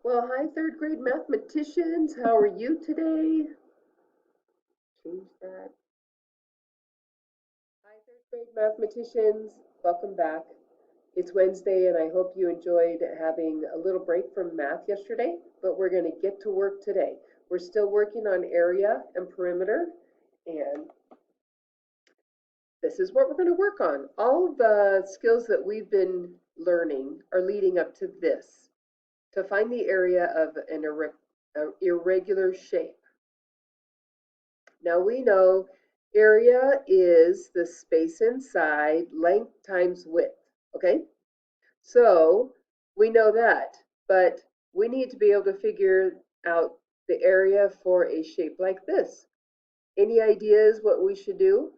Well, hi, third grade mathematicians. How are you today? Change that. Hi, third grade mathematicians. Welcome back. It's Wednesday, and I hope you enjoyed having a little break from math yesterday, but we're going to get to work today. We're still working on area and perimeter, and this is what we're going to work on. All the skills that we've been learning are leading up to this, to find the area of an irregular shape. Now we know area is the space inside, length times width, okay? So we know that, but we need to be able to figure out the area for a shape like this. Any ideas what we should do?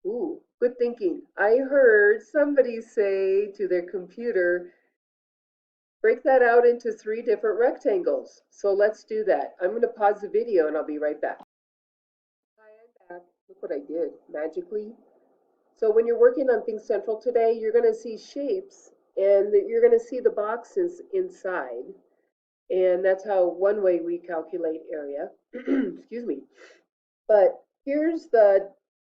Ooh, good thinking. I heard somebody say to their computer, break that out into 3 different rectangles. So let's do that. I'm going to pause the video and I'll be right back. Hi, I'm back. Look what I did magically. So when you're working on Think Central today, you're going to see shapes and you're going to see the boxes inside. And that's how one way we calculate area. Excuse me. But here's the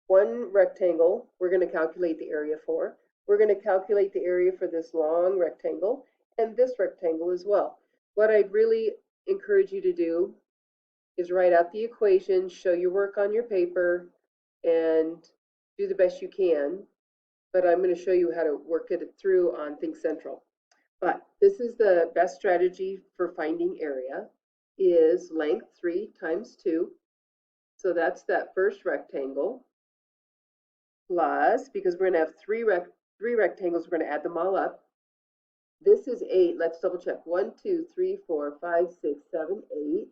one rectangle we're going to calculate the area for. We're going to calculate the area for this long rectangle and this rectangle as well. What I'd really encourage you to do is write out the equation, show your work on your paper, and do the best you can. But I'm going to show you how to work it through on Think Central. But this is the best strategy for finding area is length 3 times 2. So that's that first rectangle plus, because we're going to have three rectangles, we're going to add them all up. This is 8. Let's double check. 1, 2, 3, 4, 5, 6, 7, 8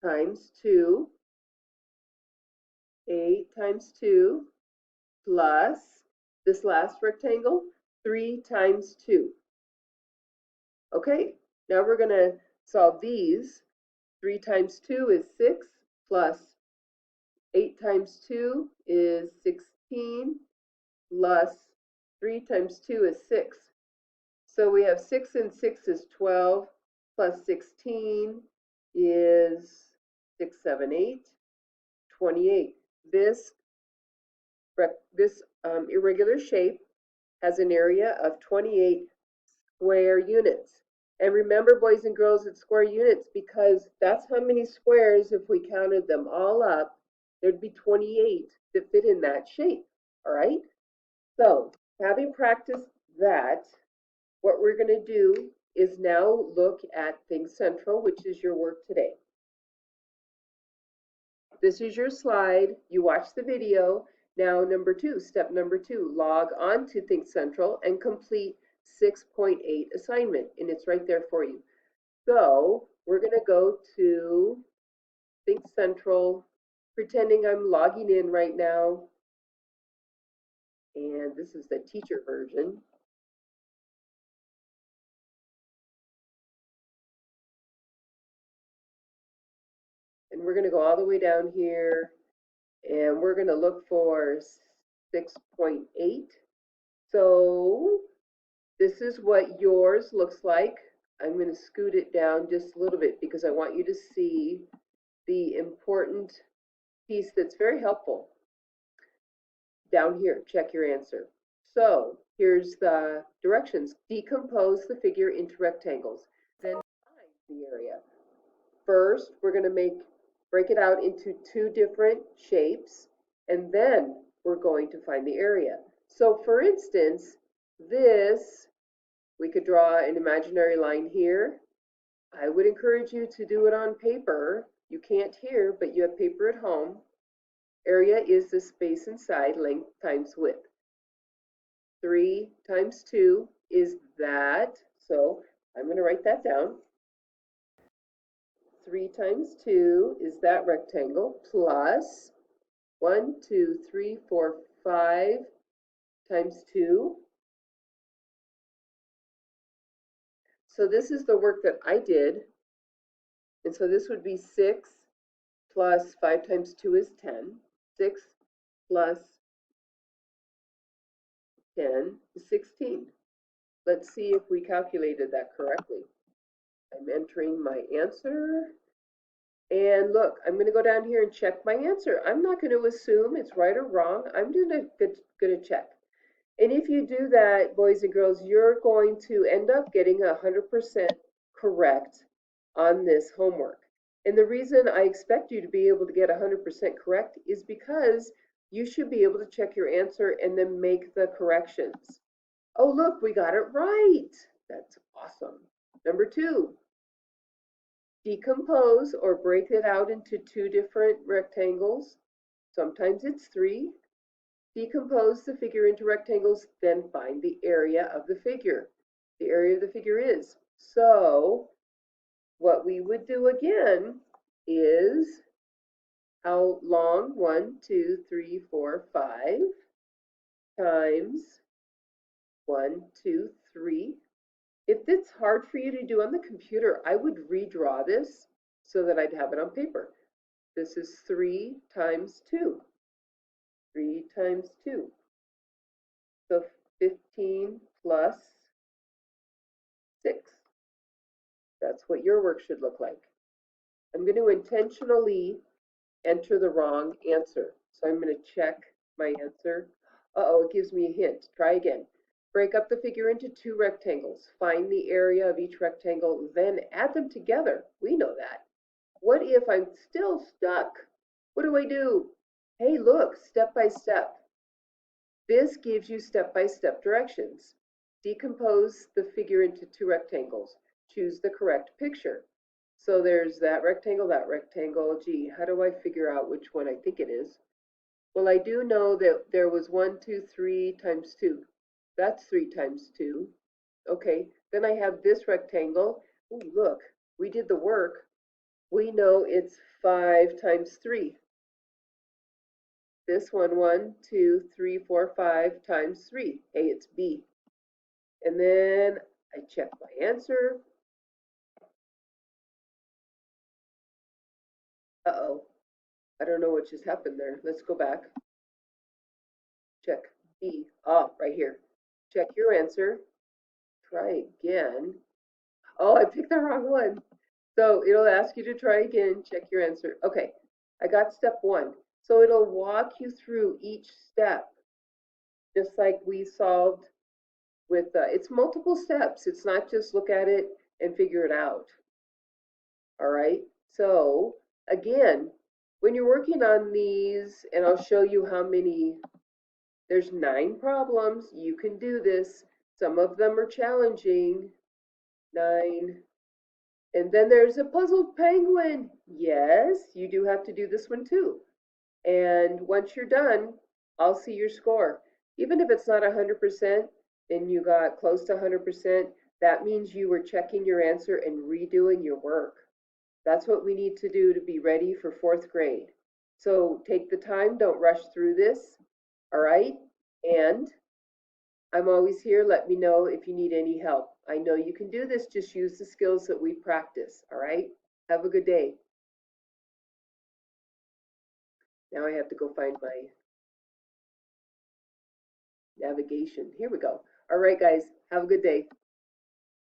times 2. 8 times 2 plus this last rectangle, 3 times 2. Okay, now we're going to solve these. 3 times 2 is 6 plus 8 times 2 is 16 plus 3 times 2 is 6. So we have 6 and 6 is 12 plus 16 is 6, 7, 8, 28. This irregular shape has an area of 28 square units. And remember, boys and girls, it's square units because that's how many squares, if we counted them all up, there'd be 28 that fit in that shape, all right? So, having practiced that, what we're going to do is now look at Think Central, which is your work today. This is your slide. You watch the video. Now, step number 2, log on to Think Central and complete 6.8 assignment, and it's right there for you. So we're going to go to Think Central, pretending I'm logging in right now, and this is the teacher version. And we're going to go all the way down here, and we're going to look for 6.8. So this is what yours looks like. I'm going to scoot it down just a little bit because I want you to see the important piece that's very helpful. Down here, check your answer. So here's the directions. Decompose the figure into rectangles. Then find the area. First, we're going to break it out into 2 different shapes, and then we're going to find the area. So for instance, this, we could draw an imaginary line here. I would encourage you to do it on paper. You can't here, but you have paper at home. Area is the space inside, length times width. 3 times 2 is that. So I'm going to write that down. 3 times 2 is that rectangle plus 1, 2, 3, 4, 5 times 2. So this is the work that I did. And so this would be 6 plus 5 times 2 is 10. 6 plus 10 is 16. Let's see if we calculated that correctly. I'm entering my answer. And look, I'm going to go down here and check my answer. I'm not going to assume it's right or wrong. I'm just going to check. And if you do that, boys and girls, you're going to end up getting 100% correct on this homework. And the reason I expect you to be able to get 100% correct is because you should be able to check your answer and then make the corrections. Oh, look, we got it right. That's awesome. Number 2, decompose or break it out into 2 different rectangles. Sometimes it's 3. Decompose the figure into rectangles, then find the area of the figure. The area of the figure is. So what we would do again is how long? 1, 2, 3, 4, 5 times 1, 2, 3. If it's hard for you to do on the computer, I would redraw this so that I'd have it on paper. This is 3 times 2. 3 times 2. So 15 plus 6. That's what your work should look like. I'm going to intentionally enter the wrong answer. So I'm going to check my answer. Uh-oh, it gives me a hint. Try again. Break up the figure into 2 rectangles. Find the area of each rectangle, then add them together. We know that. What if I'm still stuck? What do I do? Hey, look, step by step. This gives you step-by-step directions. Decompose the figure into 2 rectangles. Choose the correct picture. So there's that rectangle, that rectangle. Gee, how do I figure out which one I think it is? Well, I do know that there was 1, 2, 3 times 2. That's 3 times 2. Okay, then I have this rectangle. Ooh, look, we did the work. We know it's 5 times 3. This one, 1, 2, 3, 4, 5 times 3. Hey, it's B. And then I check my answer. Uh-oh. I don't know what just happened there. Let's go back. Check B. Ah, right here. Check your answer. Try again. Oh, I picked the wrong one. So it'll ask you to try again. Check your answer. Okay, I got step 1. So it'll walk you through each step, just like we solved with, it's multiple steps. It's not just look at it and figure it out. All right, so again, when you're working on these, and I'll show you how many, there's 9 problems. You can do this. Some of them are challenging. 9. And then there's a puzzled penguin. Yes, you do have to do this one too. And once you're done, I'll see your score. Even if it's not 100% and you got close to 100%, that means you were checking your answer and redoing your work. That's what we need to do to be ready for 4th grade. So take the time, don't rush through this, all right? And I'm always here. Let me know if you need any help. I know you can do this. Just use the skills that we practice, all right? Have a good day. Now I have to go find my navigation. Here we go. All right, guys, have a good day.